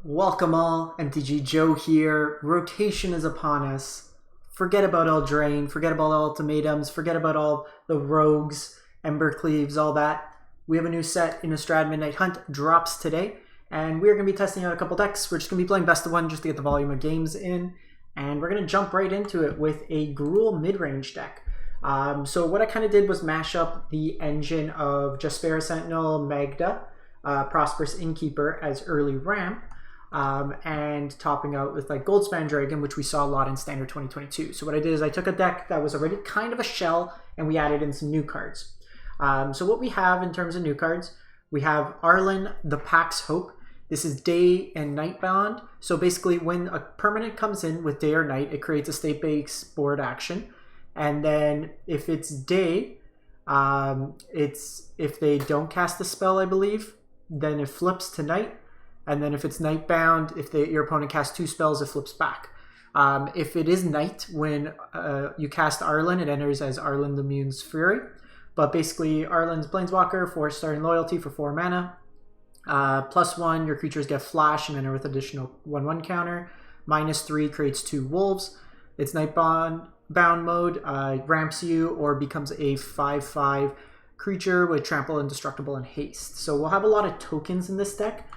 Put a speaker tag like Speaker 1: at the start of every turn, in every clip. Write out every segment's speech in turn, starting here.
Speaker 1: Welcome all, MTG Joe here. Rotation is upon us. Forget about Eldraine, forget about all ultimatums, forget about all the rogues, Embercleaves, all that. We have a new set, Innistrad Midnight Haunt, drops today, and we're going to be testing out a couple decks. We're just going to be playing best of one just to get the volume of games in, and we're going to jump right into it with a Gruul Midrange deck. So what I kind of did was mash up the engine of Jaspera Sentinel, Magda, Prosperous Innkeeper as early ramp, and topping out with like Goldspan Dragon, which we saw a lot in Standard 2022. So what I did is I took a deck that was already kind of a shell and we added in some new cards. So what we have in terms of new cards, we have Arlin, the Pax Hope. This is day and night bound. So basically when a permanent comes in with day or night, it creates a state-based board action. And then if it's day, if they don't cast the spell, I believe, then it flips to night. And then if it's night bound, if your opponent casts two spells, it flips back. If it is night, when you cast Arlin, it enters as Arlin the Mune's Fury. But basically, Arlin's Planeswalker, 4-star and loyalty for 4 mana. +1, your creatures get flash and enter with additional 1/1 counter. -3 creates 2 wolves. It's night bound mode, ramps you or becomes a 5/5 creature with trample, indestructible, and haste. So we'll have a lot of tokens in this deck.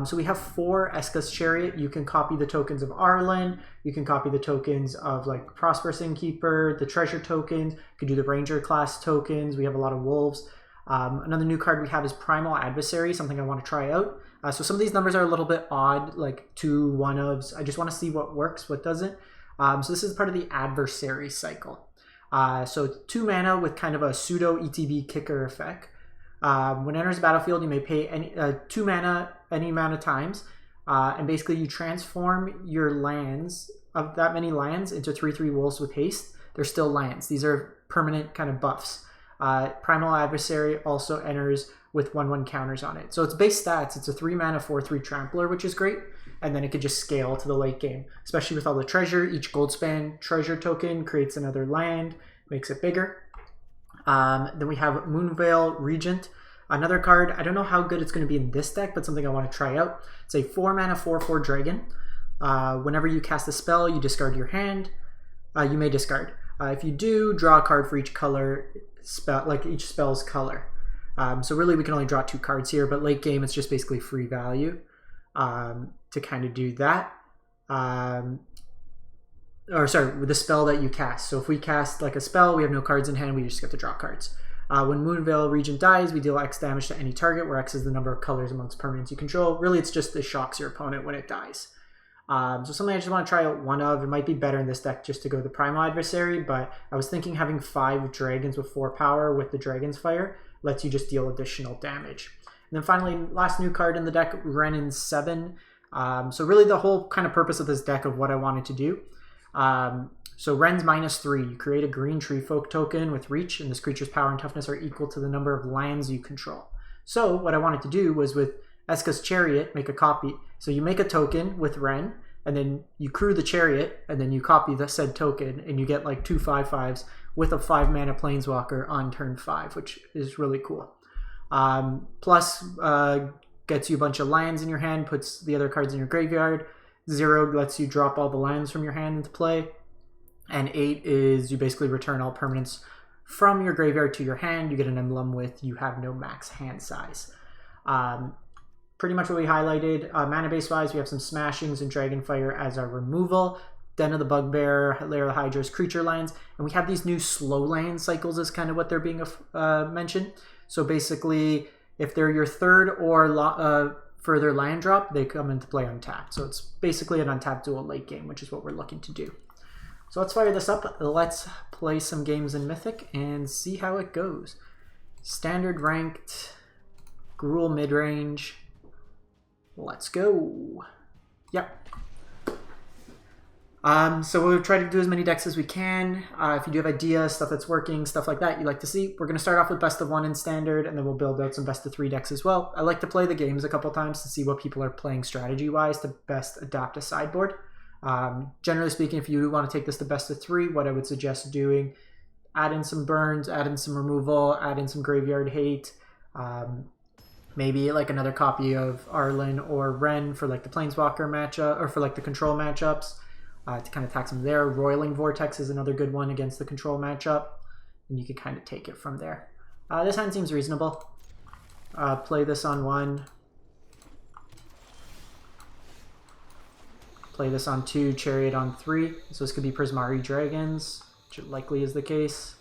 Speaker 1: So we have 4 esika's chariot. You can copy the tokens of Arlin. You can copy the tokens of like Prosperous Innkeeper, the treasure tokens. You can do the ranger class tokens. We have a lot of wolves. Another new card we have is Primal Adversary, something I want to try out. So some of these numbers are a little bit odd, like 2 1-ofs. I just want to see what works, what doesn't. So this is part of the adversary cycle. So 2 mana with kind of a pseudo ETB kicker effect. When it enters the battlefield, you may pay 2 mana any amount of times, and basically you transform your lands, of that many lands, into 3/3 wolves with haste. They're still lands. These are permanent kind of buffs. Primal Adversary also enters with 1/1 counters on it. So its base stats, it's a 3 mana 4/3 trampler, which is great, and then it could just scale to the late game, especially with all the treasure. Each Goldspan treasure token creates another land, makes it bigger. Then we have Moonveil Regent, another card. I don't know how good it's going to be in this deck, but something I want to try out. It's a 4 mana 4/4 dragon. Whenever you cast a spell, you discard your hand. You may discard. If you do, draw a card for each color spell, like each spell's color. So really, we can only draw 2 cards here, but late game, it's just basically free value to kind of do that. Or sorry, with the spell that you cast. So if we cast like a spell, we have no cards in hand, we just get to draw cards. When Moonveil Regent dies, we deal X damage to any target, where X is the number of colors amongst permanents you control. Really, it's just it shocks your opponent when it dies. So something I just want to try out one of. It might be better in this deck just to go the Primal Adversary, but I was thinking having 5 dragons with 4 power with the Dragon's Fire lets you just deal additional damage. And then finally, last new card in the deck, Wrenn in 7. So really the whole kind of purpose of this deck of what I wanted to do. So Wrenn's -3. You create a green tree folk token with reach, and this creature's power and toughness are equal to the number of lands you control. So what I wanted to do was with esika's chariot, make a copy. So you make a token with Wrenn, and then you crew the chariot, and then you copy the said token, and you get like 2 5/5s with a 5 mana planeswalker on turn 5, which is really cool. Plus, gets you a bunch of lands in your hand, puts the other cards in your graveyard. 0 lets you drop all the lands from your hand into play. And 8 is you basically return all permanents from your graveyard to your hand. You get an emblem with you have no max hand size. Pretty much what we highlighted. Mana base wise, we have some Smashings and Dragonfire as our removal. Den of the Bugbear, Lair of the Hydra's creature lands. And we have these new slow land cycles is kind of what they're being mentioned. So basically, if they're your 3rd or further land drop, they come into play untapped. So it's basically an untapped dual late game, which is what we're looking to do. So let's fire this up. Let's play some games in Mythic and see how it goes. Standard ranked, Gruul midrange. Let's go. Yep. So we'll try to do as many decks as we can. If you do have ideas, stuff that's working, stuff like that you'd like to see, we're going to start off with best of 1 in Standard, and then we'll build out some best of 3 decks as well. I like to play the games a couple times to see what people are playing strategy-wise to best adapt a sideboard. Generally speaking, if you want to take this to best of 3, what I would suggest doing, add in some burns, add in some removal, add in some graveyard hate, Maybe like another copy of Arlin or Wrenn for like the Planeswalker matchup, or for like the control matchups, to kind of tax them there. Roiling Vortex is another good one against the control matchup, and you can kind of take it from there. This hand seems reasonable. Play this on 1. Play this on 2, Chariot on 3. So this could be Prismari Dragons, which likely is the case.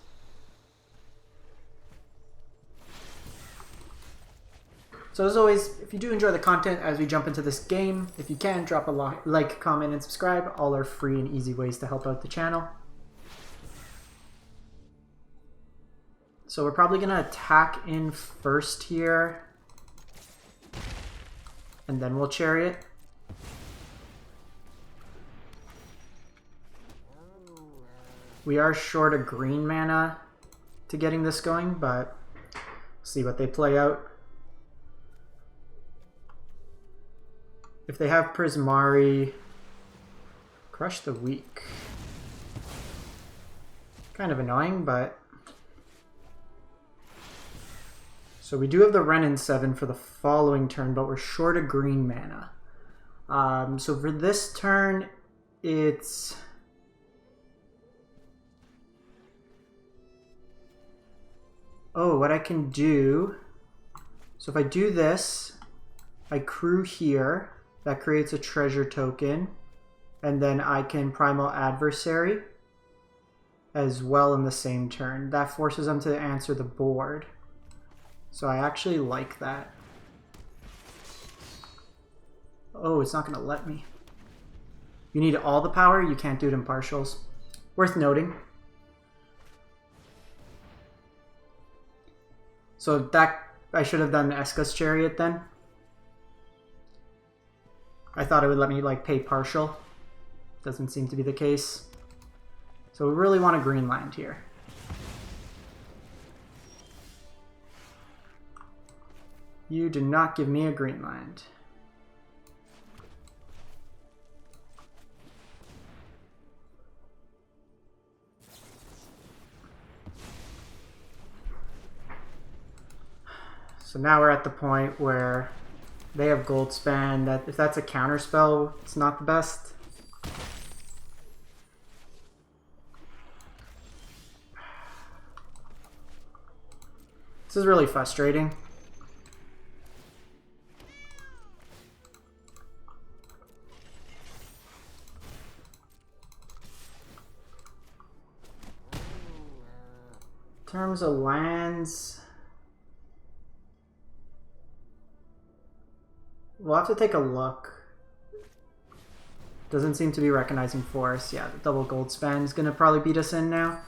Speaker 1: So as always, if you do enjoy the content as we jump into this game, if you can, drop a like, comment, and subscribe. All are free and easy ways to help out the channel. So we're probably going to attack in first here, and then we'll Chariot. We are short a green mana to getting this going, but see what they play out. If they have Prismari, Crush the Weak. Kind of annoying, but... So we do have the Wrenn in 7 for the following turn, but we're short a green mana. So for this turn, it's... Oh, what I can do... So if I do this, I crew here. That creates a treasure token, and then I can Primal Adversary as well in the same turn. That forces them to answer the board. So I actually like that. Oh, it's not going to let me. You need all the power, you can't do it in partials. Worth noting. So that, I should have done Esika's Chariot then. I thought it would let me like pay partial. Doesn't seem to be the case. So we really want a green land here. You do not give me a green land. So now we're at the point where they have Goldspan. That if that's a counter spell, it's not the best. This is really frustrating. In terms of lands, we'll have to take a look. Doesn't seem to be recognizing force. Yeah, the double Goldspan is going to probably beat us in now.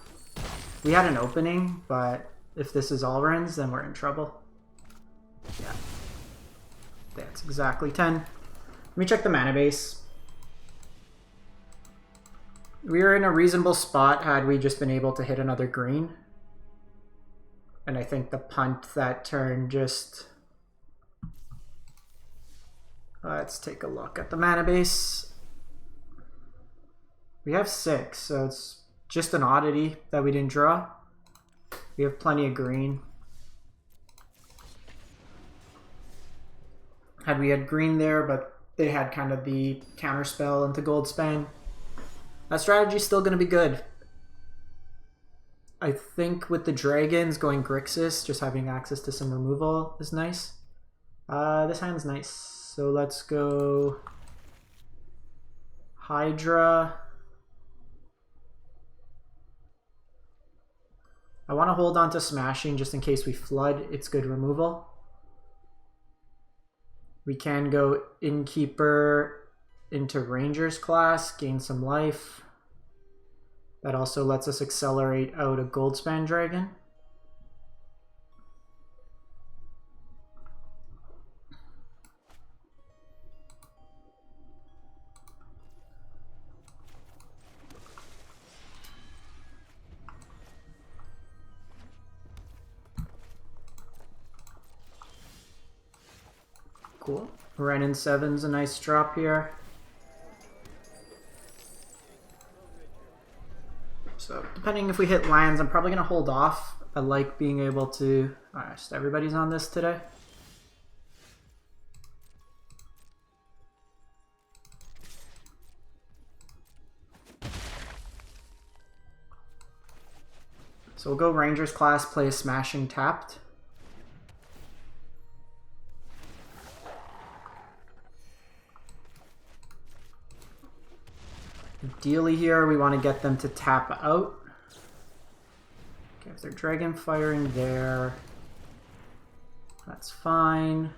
Speaker 1: We had an opening, but if this is all Wrenns, then we're in trouble. Yeah. That's exactly 10. Let me check the mana base. We were in a reasonable spot had we just been able to hit another green. And I think the punt that turn just... Let's take a look at the mana base. We have 6, so it's just an oddity that we didn't draw. We have plenty of green. Had we had green there, but they had kind of the counterspell into Goldspan. That strategy's still going to be good. I think with the dragons going Grixis, just having access to some removal is nice. This hand's nice. So let's go Hydra. I want to hold on to Smashing just in case we flood. It's good removal. We can go Innkeeper into Ranger's class, gain some life. That also lets us accelerate out a Goldspan Dragon. Cool. Wrenn in 7's a nice drop here. So depending if we hit lands, I'm probably going to hold off. I like being able to... just everybody's on this today. So we'll go Ranger's class, play a Smashing tapped. Ideally here, we want to get them to tap out. Okay, if they're Dragon Firing there, that's fine.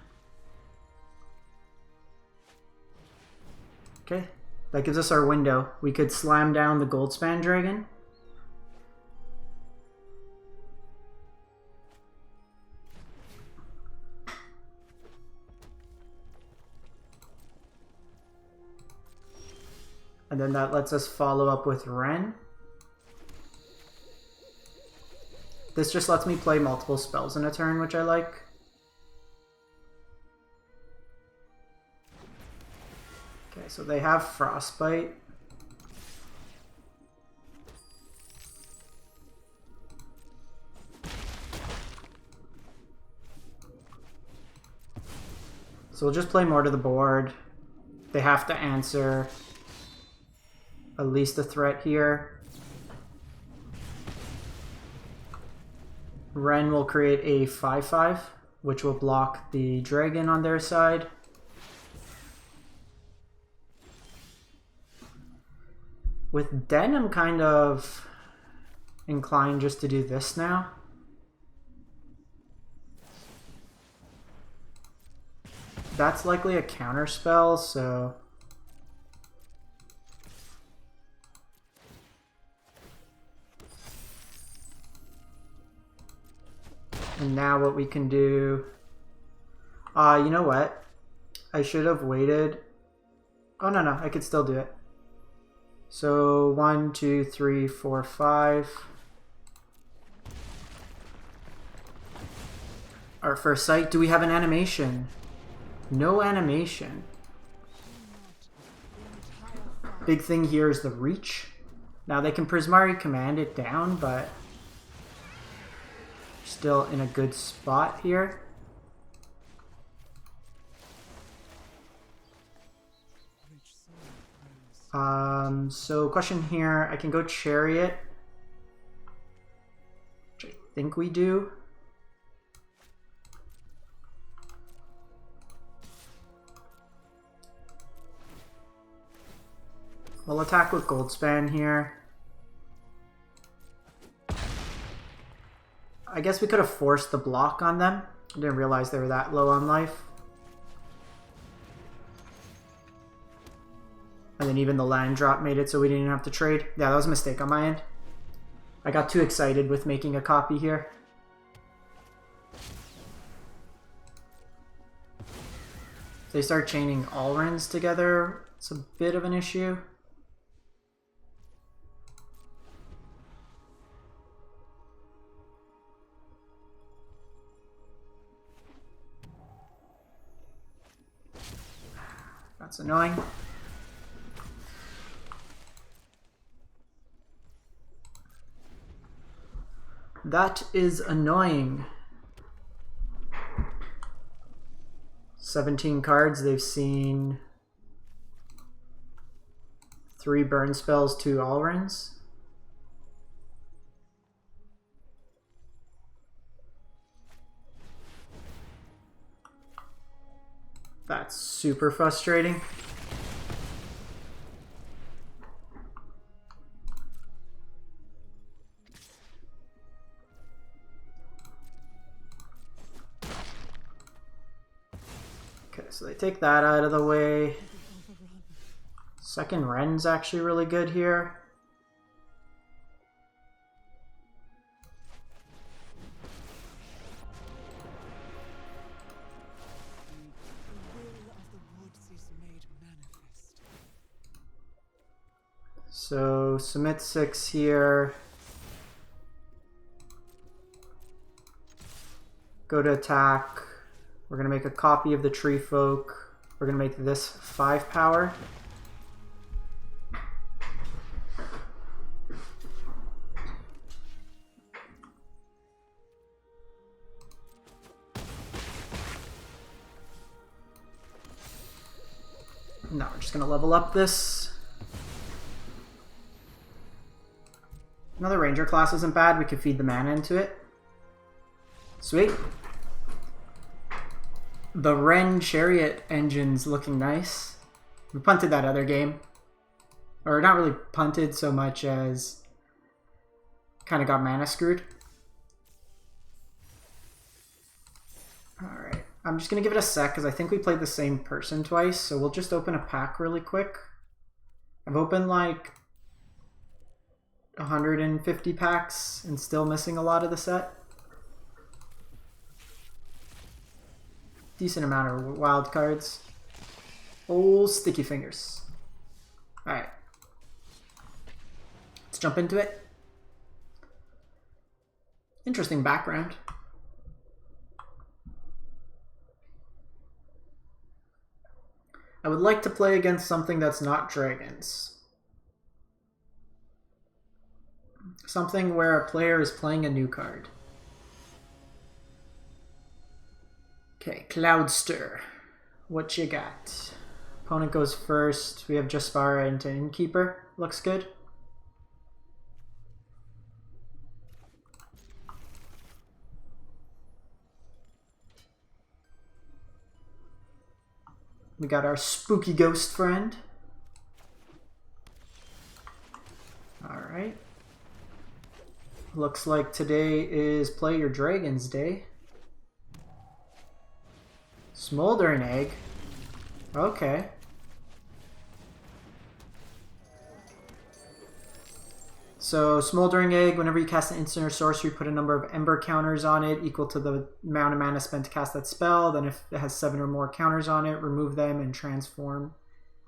Speaker 1: Okay, that gives us our window. We could slam down the Goldspan Dragon. And then that lets us follow up with Wrenn. This just lets me play multiple spells in a turn, which I like. Okay, so they have Frostbite. So we'll just play more to the board. They have to answer at least a threat here. Wrenn will create a 5/5, which will block the dragon on their side. With Den, I'm kind of inclined just to do this now. That's likely a counter spell, so and now what we can do, you know what? I should have waited. Oh, no, I could still do it. So 1, 2, 3, 4, 5. Our first sight. Do we have an animation? No animation. Big thing here is the reach. Now they can Prismari command it down, but still in a good spot here. So question here, I can go chariot, which I think we do. We'll attack with Goldspan here. I guess we could have forced the block on them. I didn't realize they were that low on life. And then even the land drop made it so we didn't have to trade. Yeah, that was a mistake on my end. I got too excited with making a copy here. If they start chaining all Wrenns together, it's a bit of an issue. That's annoying. That is annoying. 17 cards. They've seen 3 burn spells, 2 Allrins. That's super frustrating. Okay, so they take that out of the way. Second Wrenn's actually really good here. So submit 6 here. Go to attack. We're going to make a copy of the Tree Folk. We're going to make this 5 power. Now we're just going to level up this. Another ranger class isn't bad. We could feed the mana into it. Sweet. The Wrenn chariot engine's looking nice. We punted that other game. Or not really punted so much as kind of got mana screwed. Alright. I'm just going to give it a sec because I think we played the same person twice. So we'll just open a pack really quick. I've opened like 150 packs and still missing a lot of the set. Decent amount of wild cards. Oh, sticky fingers. Alright. Let's jump into it. Interesting background. I would like to play against something that's not dragons. Something where a player is playing a new card. Okay, Cloudstir. What you got? Opponent goes first. We have Jaspara into Innkeeper. Looks good. We got our spooky ghost friend. Alright. Looks like today is Play Your Dragons Day. Smoldering Egg. Okay. So Smoldering Egg, whenever you cast an instant or sorcery, put a number of ember counters on it equal to the amount of mana spent to cast that spell. Then if it has 7 or more counters on it, remove them and transform.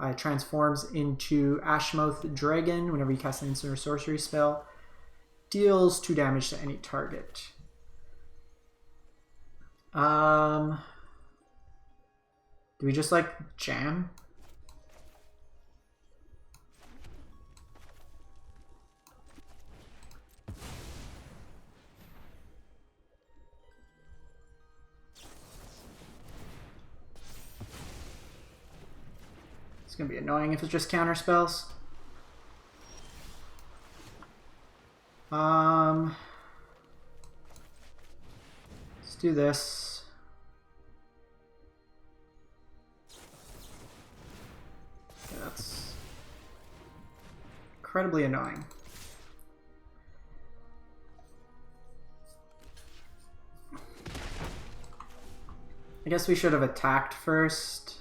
Speaker 1: It transforms into Ashmouth Dragon whenever you cast an instant or sorcery spell. Deals 2 damage to any target. Do we just like jam? It's gonna be annoying if it's just counter spells. Let's do this. Okay, that's incredibly annoying. I guess we should have attacked first.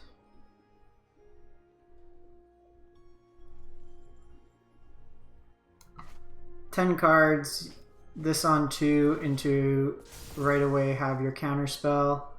Speaker 1: Ten cards, this on 2 into right away have your counter spell.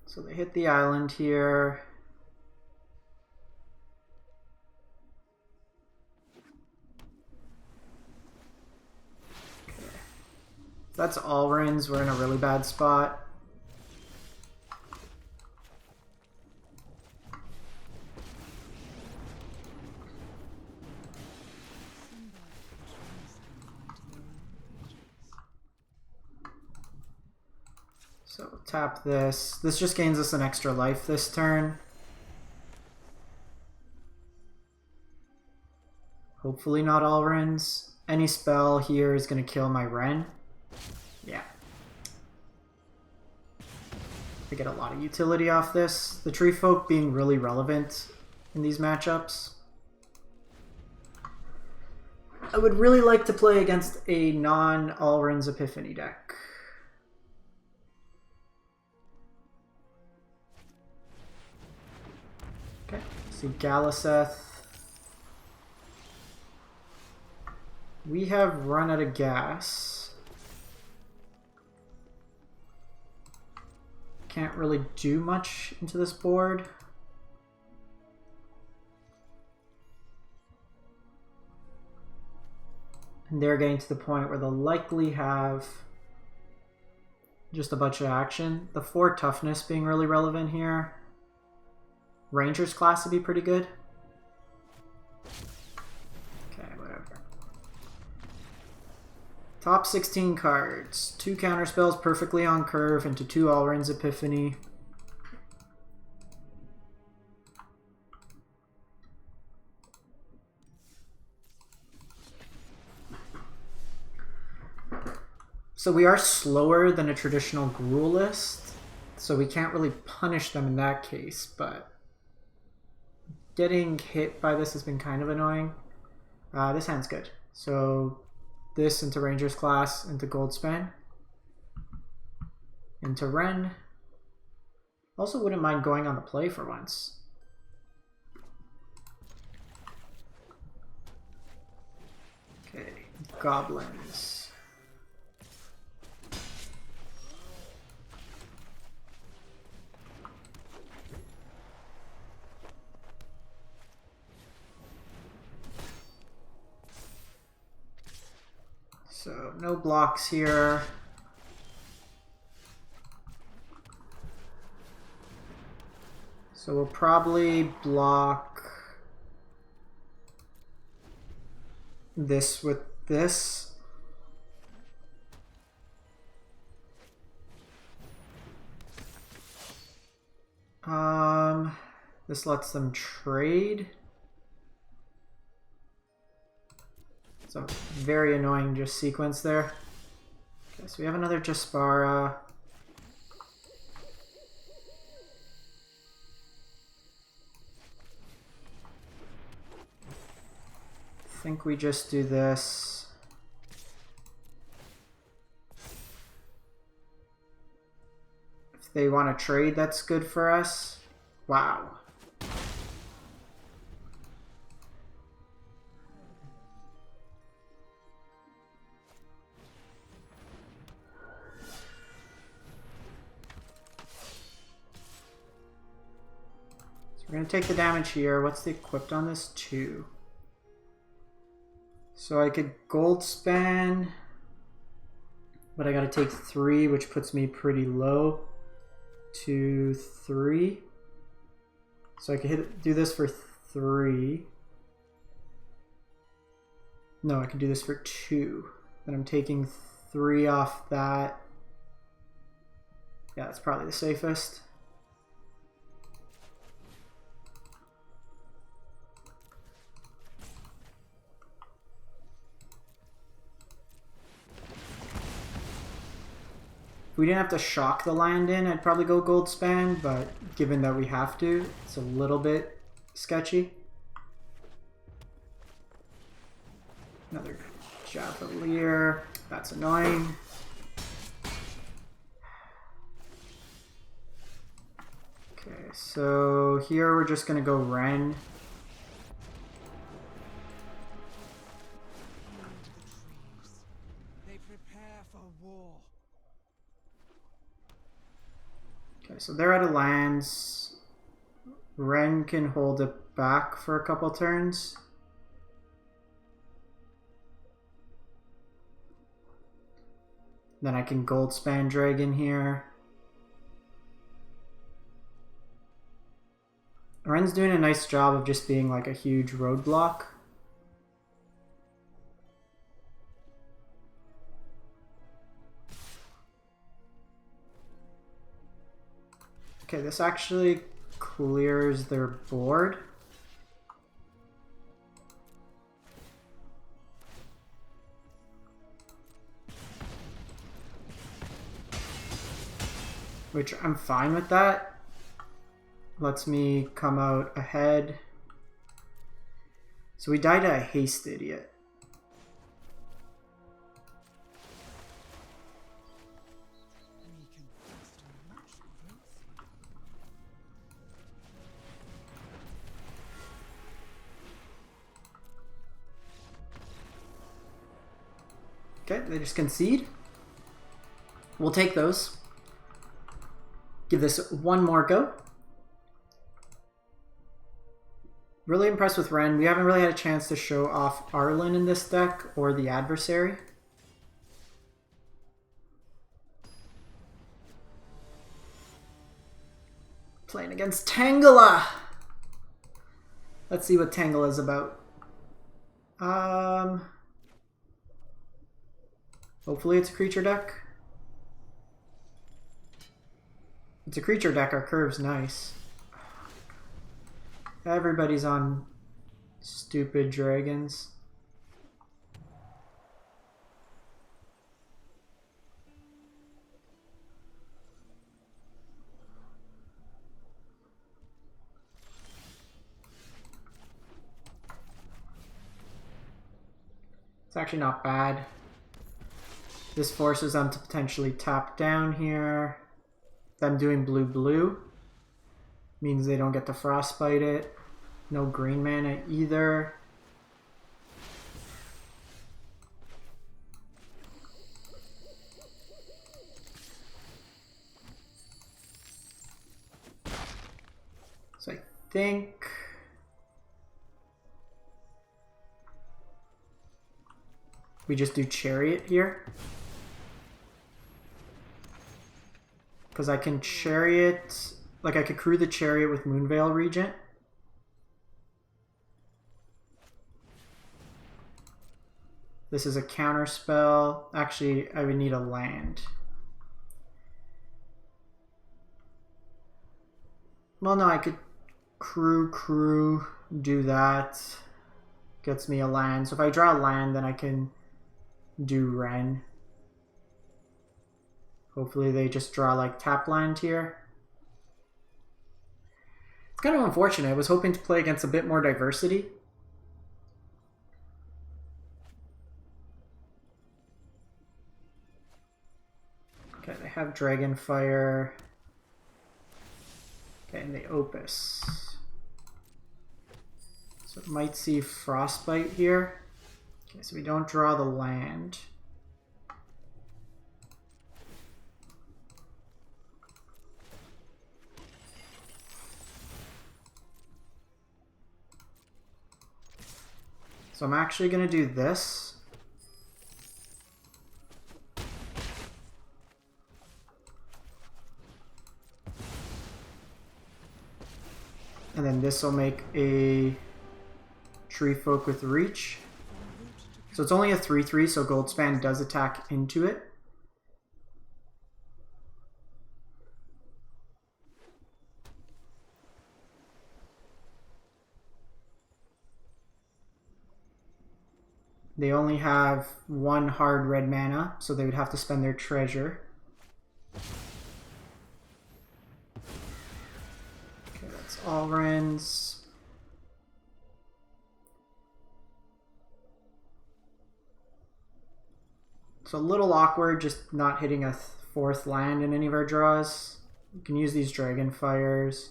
Speaker 1: So they hit the island here. That's Arlin's. We're in a really bad spot. So tap this. This just gains us an extra life this turn. Hopefully not Arlin's. Any spell here is going to kill my Wrenn. Yeah. I get a lot of utility off this. The Tree Folk being really relevant in these matchups. I would really like to play against a non-Arlin's Epiphany deck. Okay, see Galaseth. We have run out of gas. Can't really do much into this board. And they're getting to the point where they'll likely have just a bunch of action. The 4 toughness being really relevant here. Ranger's class would be pretty good. Top 16 cards. 2 counter spells perfectly on curve into 2 Arlinn's Epiphany. So we are slower than a traditional Gruul list, so we can't really punish them in that case, but getting hit by this has been kind of annoying. This hand's good. So this into Ranger's Class, into Goldspan, into Wrenn. Also wouldn't mind going on the play for once. Okay, Goblins. So no blocks here. So we'll probably block this with this. This lets them trade. It's a very annoying just sequence there. Okay, so we have another Jaspara. I think we just do this. If they want to trade, that's good for us. Wow. We're going to take the damage here. What's the equipped on this? 2. So I could gold span, but I got to take 3, which puts me pretty low. 2, 3. So I could do this for 3. No, I can do this for 2. Then I'm taking 3 off that. Yeah, that's probably the safest. If we didn't have to shock the land in, I'd probably go gold span, but given that we have to, it's a little bit sketchy. Another Javelier. That's annoying. Okay, so here we're just going to go Wrenn. Okay, so they're out of lands. Wrenn can hold it back for a couple turns. Then I can Goldspan Dragon here. Wrenn's doing a nice job of just being like a huge roadblock. Okay, this actually clears their board. Which I'm fine with that. Lets me come out ahead. So we died a haste idiot. Okay, they just concede. We'll take those. Give this one more go. Really impressed with Wrenn. We haven't really had a chance to show off Arlin in this deck or the adversary. Playing against Tangela. Let's see what Tangela is about. Hopefully it's a creature deck. It's a creature deck, our curve's nice. Everybody's on stupid dragons. It's actually not bad. This forces them to potentially tap down here. Them doing blue means they don't get to frostbite it. No green mana either. So I think we just do chariot here. Because I can chariot, like I could crew the chariot with Moonveil Regent. This is a counter spell. Actually, I would need a land. Well, no, I could crew, do that. Gets me a land. So if I draw a land, then I can do Wrenn. Hopefully they just draw like tap land here. It's kind of unfortunate. I was hoping to play against a bit more diversity. Okay, they have Dragonfire. Okay, and they Opus. So it might see Frostbite here. Okay, so we don't draw the land. So I'm actually going to do this. And then this will make a Tree Folk with Reach. So it's only a 3/3, so Goldspan does attack into it. They only have one hard red mana, so they would have to spend their treasure. Okay, that's Arlinn's. It's a little awkward just not hitting a fourth land in any of our draws. You can use these Dragonfires.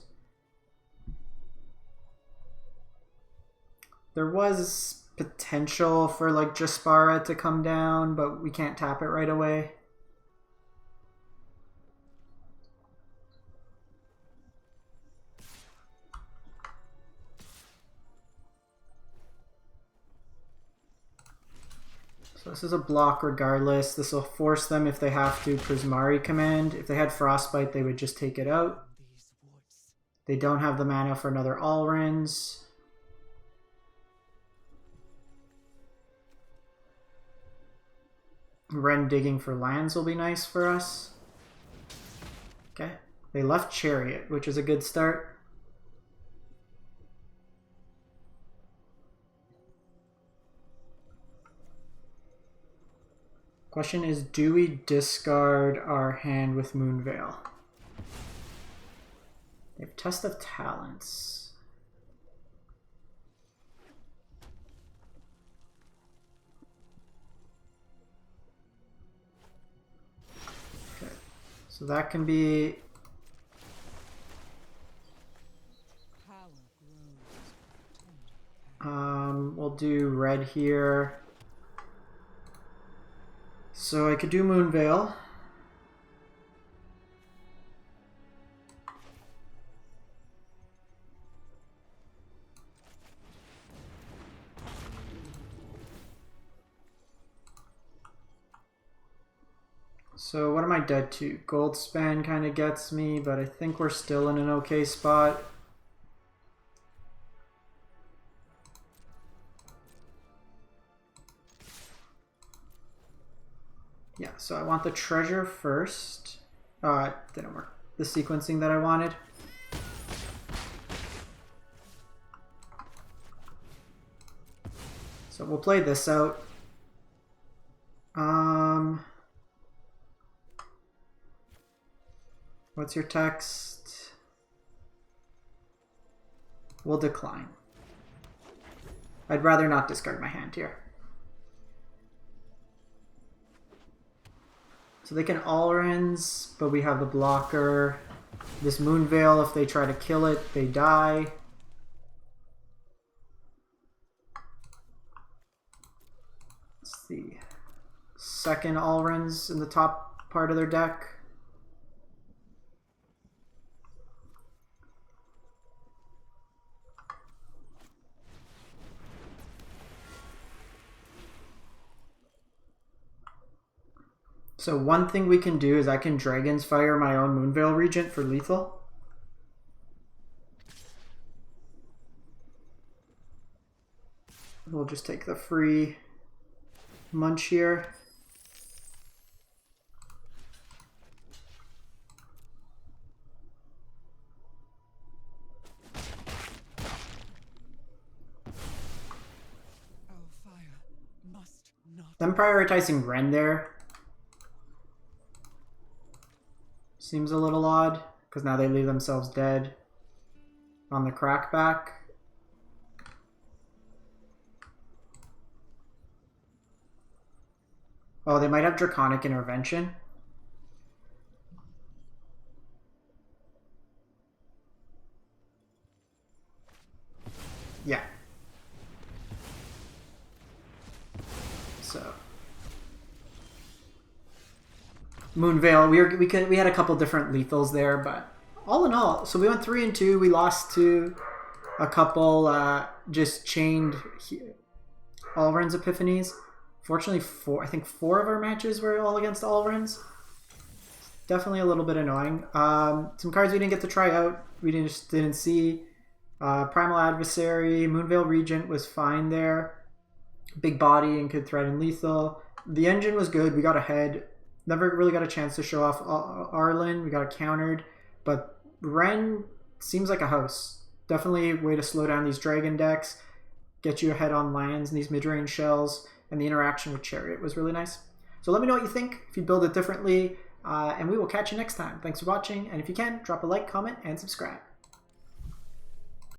Speaker 1: There was potential for like Jaspara to come down, but we can't tap it right away. So this is a block regardless. This will force them, if they have to, Prismari Command. If they had Frostbite, they would just take it out. They don't have the mana for another Arlinn. Wrenn digging for lands will be nice for us. Okay. They left Chariot, which is a good start. Question is, do we discard our hand with Moonveil? They have Test of Talents. So that can be we'll do red here. So I could do Moonveil. So what am I dead to? Goldspan kind of gets me, but I think we're still in an okay spot. Yeah, so I want the treasure first. It didn't work. The sequencing that I wanted. So we'll play this out. What's your text? We'll decline. I'd rather not discard my hand here. So they can Arlins, but we have the blocker. This Moonveil, if they try to kill it, they die. Let's see. Second Arlins in the top part of their deck. So one thing we can do is I can Dragon's Fire my own Moonveil Regent for lethal. We'll just take the free munch here. I'm prioritizing Wrenn there. Seems a little odd, because now they leave themselves dead on the crackback. Oh, they might have Draconic Intervention. Yeah. So Moonveil, we had a couple different lethals there, but all in all, so we went 3 and 2. We lost to a couple just chained Arlin's Epiphanies. Fortunately, I think 4 of our matches were all against Arlin's. Definitely a little bit annoying. Some cards we didn't get to try out. We just didn't see. Primal Adversary, Moonveil Regent was fine there. Big body and could threaten lethal. The engine was good. We got ahead. Never really got a chance to show off Arlin. We got it countered. But Wrenn seems like a house. Definitely a way to slow down these dragon decks. Get you ahead on lands and these mid-range shells. And the interaction with Chariot was really nice. So let me know what you think, if you build it differently. And we will catch you next time. Thanks for watching. And if you can, drop a like, comment, and subscribe.